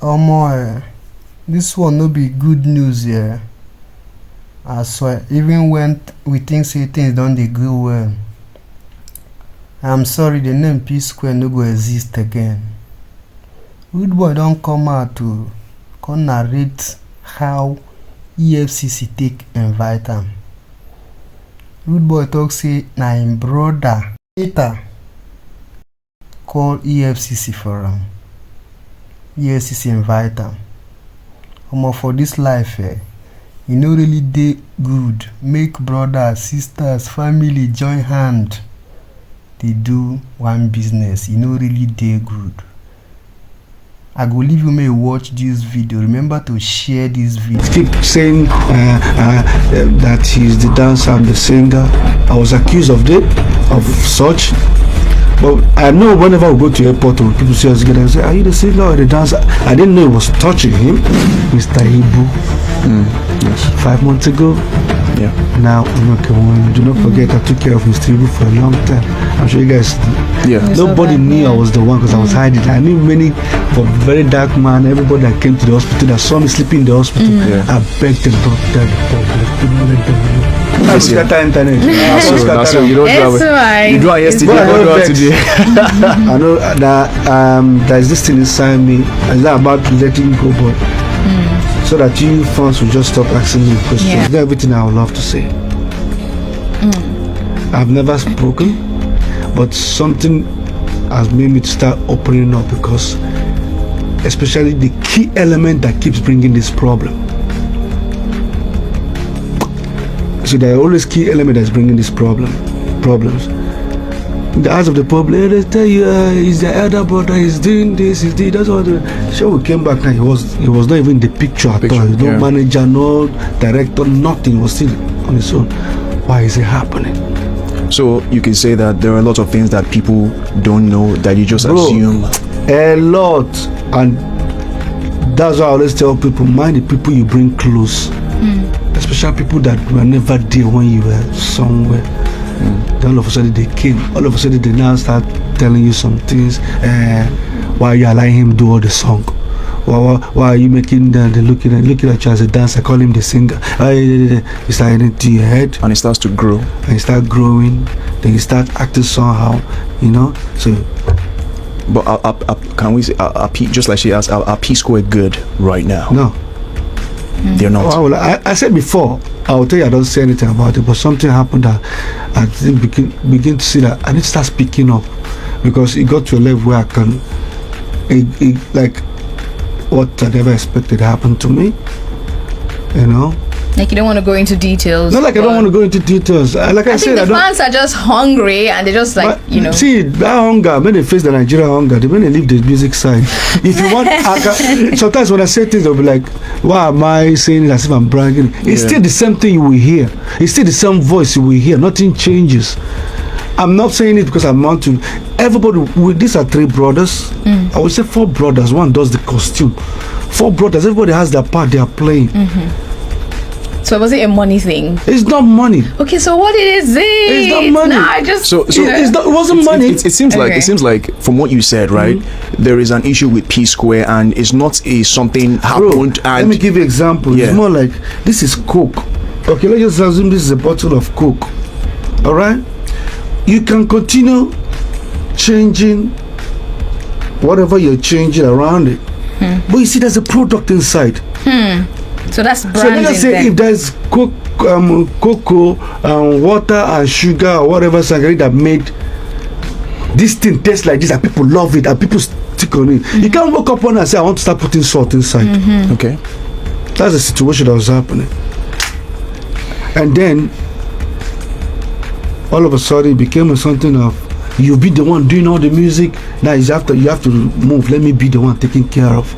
Omo, this one no be good news here. I swear, even when we think say things don't dey go well, I'm sorry, the name Psquare no go exist again. Rudeboy don't come out to come narrate how EFCC take invite am. Rudeboy talk say na him brother later call EFCC for am. EFCC invite am. Omo, for this life e no really dey good make brothers, sisters, family join hand dey do one business. E no really dey good. I go leave you make you watch this video. Remember to share this video. Keep saying that he's the dancer, I'm the singer. I was accused of such. But I know whenever we go to airport or people see us together and say, are you the singer or the dancer? I didn't know it was touching him. Mr. Ibu. Yes. 5 months ago. Yeah. Now, do not forget I took care of Mr. Ibu for a long time. I'm sure you guys. Yeah. Nobody knew I was the one because I was hiding. I knew many, but very dark man. Everybody that came to the hospital that saw me sleeping in the hospital, I begged them not to tell the public. That's internet. So you don't do it. You do it yesterday. You don't do it today. I know that there's this thing inside me. It's not about letting go, but so that you fans will just stop asking me questions. Yeah. That's everything I would love to say. I've never spoken, but something has made me to start opening up because, especially the key element that keeps bringing this problem. So there are always key element that's bringing this problems. In the eyes of the public, they tell you he's the elder brother, he's doing this, he's doing that's all. So we came back now. He was not even in the picture at all. No manager, no director, nothing. He was still on his own. Why is it happening? So you can say that there are a lot of things that people don't know that you just assume. A lot, and that's why I always tell people: mind the people you bring close. Especially people that were never there when you were somewhere. Then all of a sudden they came. All of a sudden they now start telling you some things. Why are you allowing him do all the song? Why are you making them looking at you as a dancer? Call him the singer. He started into your head, and it starts to grow. And you start growing. Then you start acting somehow, So. But can we say just like she asked, are Psquare good right now? No. They're not. Well, I said before, I will tell you I don't say anything about it, but something happened that I begin to see that I need to start speaking up, because it got to a level where I can, like what I never expected happened to me, Like you don't want to go into details. Not like I don't want to go into details. Like I said, the fans are just hungry and they just like, See, that hunger, when they face the Nigerian hunger, when they leave the music side. If you want, sometimes when I say things, they'll be like, why am I saying it as if I'm bragging? It's still the same thing you will hear. It's still the same voice you will hear. Nothing changes. I'm not saying it because I want to. Everybody, these are 3 brothers. I would say 4 brothers. One does the costume. 4 brothers. Everybody has their part they are playing. So was it a money thing? It's not money. Okay, so what is it? It's not money. No, I just it wasn't money. It seems like from what you said, right? There is an issue with Psquare, and it's not something happened. Bro, let me give you an example. It's more like this is Coke. Okay, let's just assume this is a bottle of Coke. All right, you can continue changing whatever you're changing around it, but you see, there's a product inside. So that's branding. So let's say if there's cocoa, water and sugar or whatever sangria that made this thing taste like this and people love it and people stick on it, you can't wake up one and say I want to start putting salt inside. Okay, that's the situation that was happening. And then all of a sudden it became something of you be the one doing all the music. Now you have to move. Let me be the one taking care of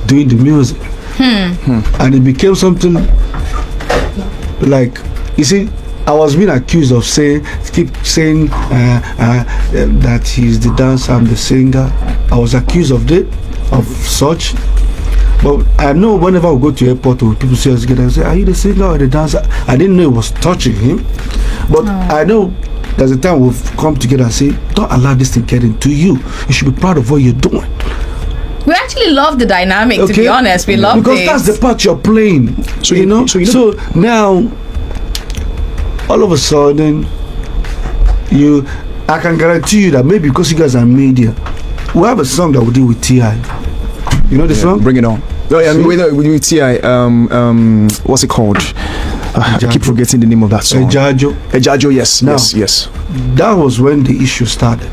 doing the music. And it became something like, you see, I was being accused of keep saying that he's the dancer, I'm the singer. I was accused of such. But I know whenever we go to airport or people see us together and say, are you the singer or the dancer? I didn't know it was touching him. But I know there's a time we've come together and say, don't allow this thing get into you. You should be proud of what you're doing. We actually love the dynamic, to be honest. We love because it. that's the part you're playing. So you know. So now, all of a sudden, I can guarantee you that maybe because you guys are media, we have a song that we do with T.I. You know the song? Bring it on. Oh yeah, with T.I. What's it called? I keep forgetting the name of that song. Ejajo, yes, now, yes. That was when the issue started.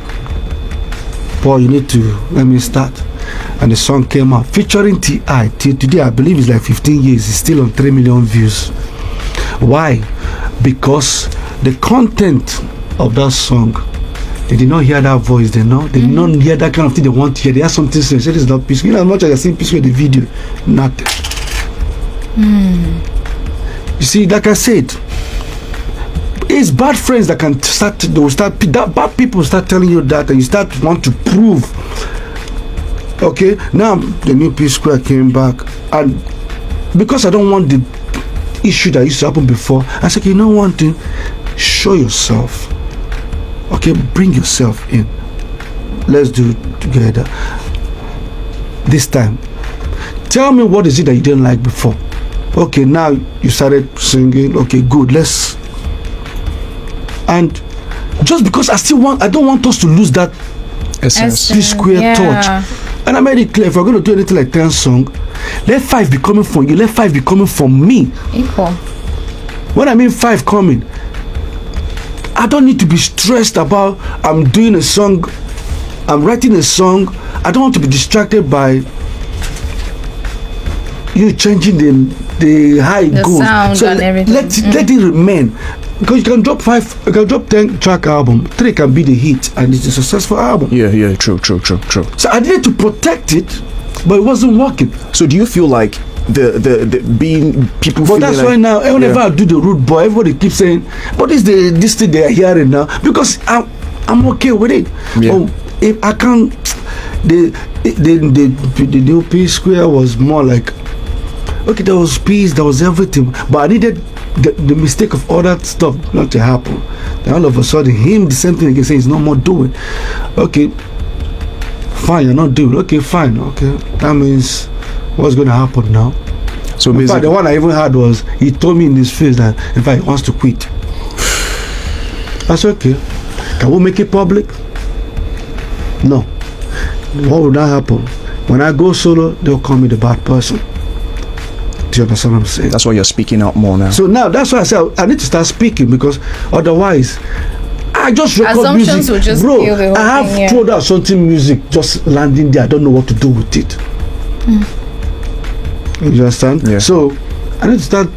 Paul, you need to let me start. And the song came out featuring T.I. Till today, I believe it's like 15 years. It's still on 3 million views. Why? Because the content of that song, they did not hear that voice. They did not hear that kind of thing they want to hear. They have something to say. It's not Psquare. You know, as much as I see Psquare in the video, nothing. You see, like I said, it's bad friends that can bad people start telling you that, and you start want to prove. Okay, now the new Psquare came back, and because I don't want the issue that used to happen before, I said, you know one thing, show yourself. Okay, bring yourself in. Let's do it together. This time, tell me what is it that you didn't like before. Okay, now you started singing. Okay, good. Let's. And just because I don't want us to lose that Psquare touch. And I made it clear, if we're going to do anything like 10 songs, let 5 be coming from you. Let 5 be coming from me. Equal. When I mean 5 coming, I don't need to be stressed about I'm doing a song, I'm writing a song. I don't want to be distracted by you changing the high it goes. Sound so and everything. Let it remain. Because you can drop 10 track album, 3 can be the hit, and it's a successful album. Yeah, true. So I needed to protect it, but it wasn't working. So do you feel like the being people? But that's why now whenever I do the Rudeboy, everybody keeps saying, "What is this thing they are hearing now?" Because I'm okay with it. Yeah. If I can't, the new Psquare was more like, okay, there was peace, there was everything, but I needed the mistake of all that stuff not to happen. Then all of a sudden, the same thing again, saying he's no more doing. Okay, fine, you're not doing. Okay, fine. Okay, that means what's going to happen now? So in fact, the one I even had was he told me in his face that in fact he wants to quit. That's okay. Can we make it public? No. What would that happen? When I go solo, they'll call me the bad person. Do you understand what I'm saying? That's why you're speaking out more now. So now that's why I said I need to start speaking, because otherwise I just record assumptions music. will just Bro, kill the whole I have thing, thrown out something music just landing there. I don't know what to do with it. You understand? Yeah. So I need to start.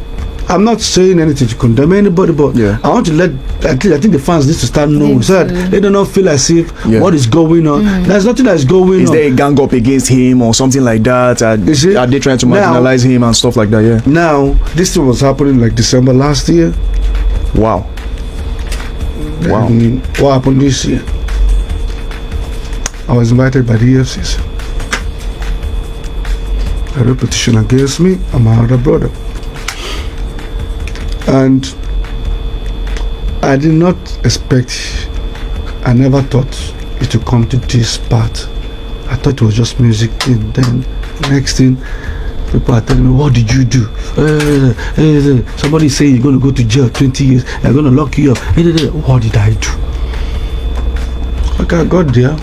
I'm not saying anything to condemn anybody, but I want to let, I think the fans need to start knowing, so that they do not feel as if what is going on. There's nothing that's going on. Is there a gang up against him or something like that? Are they trying to marginalize him and stuff like that? Yeah. Now, this thing was happening like December last year. Wow. And what happened this year? I was invited by the EFCC. A repetition against me and my other brother. And I did not expect, I never thought it would come to this part. I thought it was just music thing. Then next thing, people are telling me, what did you do? Somebody say you're going to go to jail 20 years, they're going to lock you up. What did I do? Okay, I got there.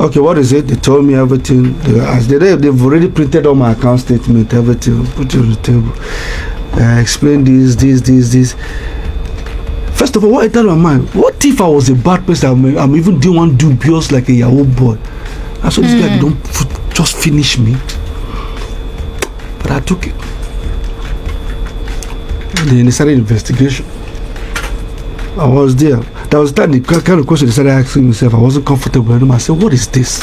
Okay, what is it? They told me everything. They've already printed all my account statement, everything, put it on the table. I explained this. First of all, what I tell my mind, what if I was a bad person? I'm even doing one dubious like a Yahoo boy. I saw this guy, don't just finish me. But I took it. And then they started investigation. I was there. That was that the kind of question I started asking myself. I wasn't comfortable with him. I said, what is this?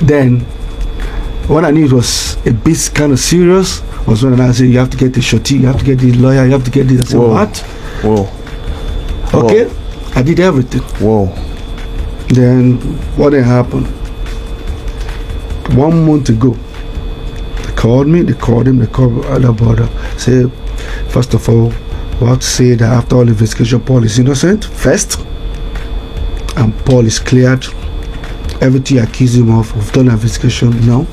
Then, when I knew it was a bit kind of serious, was when I said, you have to get the shorty, you have to get the lawyer, you have to get this. I said, what? Whoa. Okay, I did everything. Whoa. Then, what had happened? 1 month ago, they called me, they called him, they called other brother. Say, first of all, we have to say that after all investigation, Paul is innocent, first. and Paul is cleared. Everything you accuse him of, we've done an investigation. No.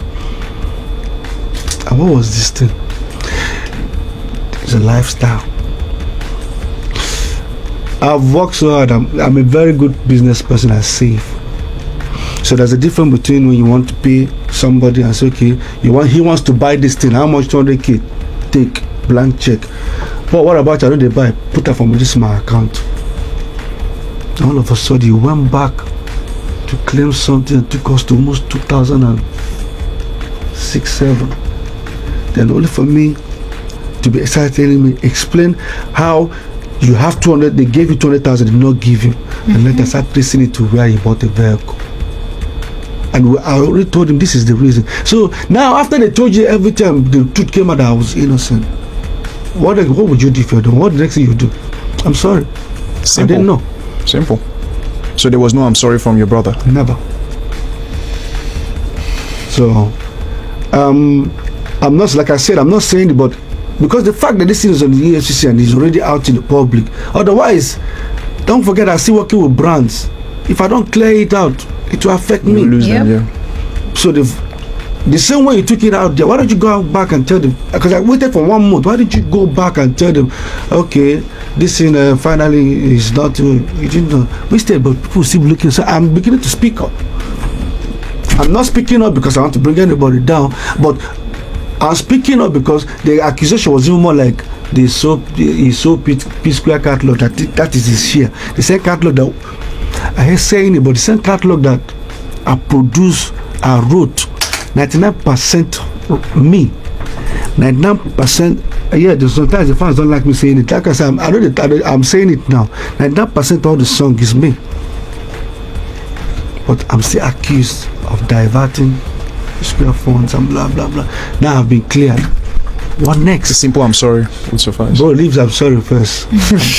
And what was this thing? It's a lifestyle. I've worked so hard. I'm a very good business person. I save. So there's a difference between when you want to pay somebody and say, okay, he wants to buy this thing. How much? 200k. Take blank check. But what about I know they buy? Put that from this my account. All of a sudden, he went back to claim something that took us to almost 2006, 7. Then only for me to be excited, telling me, explain how you have 200, they gave you 200,000, did not give you. And let us start tracing it to where he bought a vehicle. And I already told him this is the reason. So now, after they told you every time the truth came out that I was innocent, what would you do if you don't? What the next thing you do? I'm sorry. Simple. I didn't know. Simple. So there was no I'm sorry from your brother? Never. So, I'm not, like I said, I'm not saying it, but because the fact that this thing is on the EFCC and is already out in the public, otherwise, don't forget I'm still working with brands. If I don't clear it out, it will affect me. You lose them, yeah. So the same way you took it out there, why don't you go back and tell them? Because I waited for 1 month. Why did you go back and tell them, okay, this thing finally is not, you didn't know. Instead, but people still looking. So I'm beginning to speak up. I'm not speaking up because I want to bring anybody down, but I'm speaking up because the accusation was even more like he sold Psquare catalog. That is his share. The same catalog that I hate saying it, but the same catalog that I produced, I wrote. 99% me, 99%. Yeah, sometimes the fans don't like me saying it. Like I said, I'm saying it now. 99% of the song is me, but I'm still accused of diverting Psquare funds and blah blah blah. Now I've been cleared. What next? It's simple. I'm sorry. Would suffice. Bro, leaves. I'm sorry first.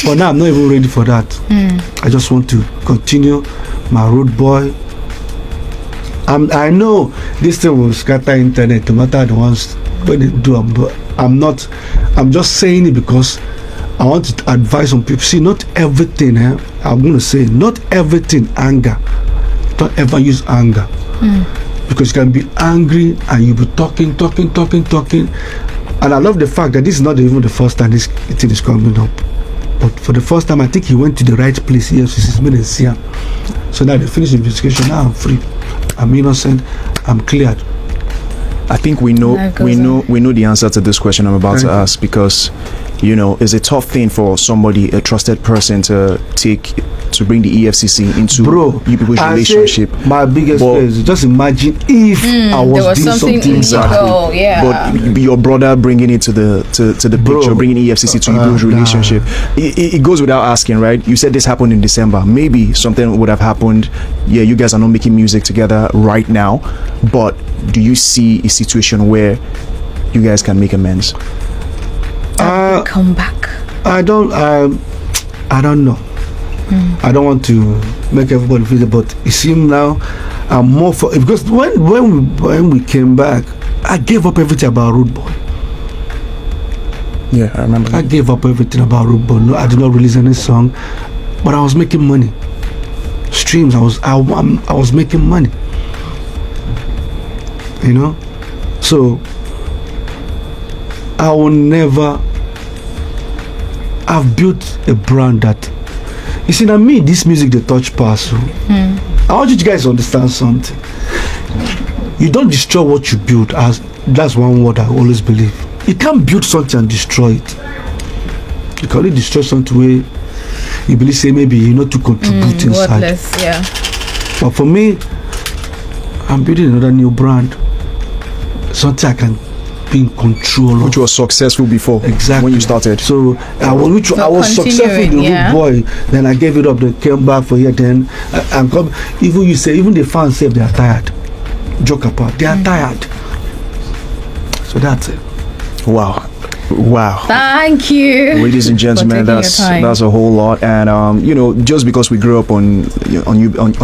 But now I'm not even ready for that. I just want to continue my Rudeboy. I know this thing will scatter internet, no matter the ones when they do them, but I'm not. I'm just saying it because I want to advise on people. See, not everything. I'm going to say not everything anger. Don't ever use anger because you can be angry and you'll be talking. And I love the fact that this is not even the first time this thing is coming up. But for the first time, I think he went to the right place. Yes, it's made in Siam. So now they finish the investigation. Now I'm free. I'm innocent. I'm cleared. I think we know the answer to this question I'm about to ask, because it's a tough thing for somebody, a trusted person, to bring the EFCC into you people's relationship. My biggest fear is just imagine if I was doing something exactly. But your brother bringing it to the picture, bringing EFCC to people's relationship. It goes without asking, right? You said this happened in December. Maybe something would have happened. Yeah, you guys are not making music together right now, but do you see a situation where you guys can make amends? Come back. I don't know. I don't want to make everybody feel it, but it seems now I'm more for, because when we came back, I gave up everything about Rudeboy. Yeah, I remember that. I gave up everything about Rudeboy. No, I did not release any song, but I was making money. Streams, I was making money. So I will never. I've built a brand that, you see, now me, this music, they touch pass. I want you guys to understand something. You don't destroy what you build. That's one word I always believe. You can't build something and destroy it. You can only destroy something where you believe, say, maybe you're not to contribute inside. Worthless, yeah. But for me, I'm building another new brand. Something I can be in control of. Which was successful before. Exactly. When you started. So I was successful in the Rudeboy. Then I gave it up. They came back for here. Then even the fans say they are tired. Joke apart, they are tired. So that's it. Wow. Thank you, ladies and gentlemen. That's a whole lot. And just because we grew up on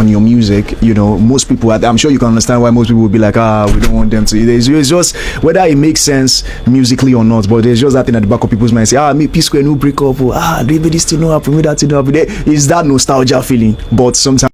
your music, most people, I'm sure you can understand why most people would be like, we don't want them to. It's just whether it makes sense musically or not, but there's just that thing at the back of people's minds, say, me Psquare no break up, David this still not happen, that still not happen. It's that nostalgia feeling, but sometimes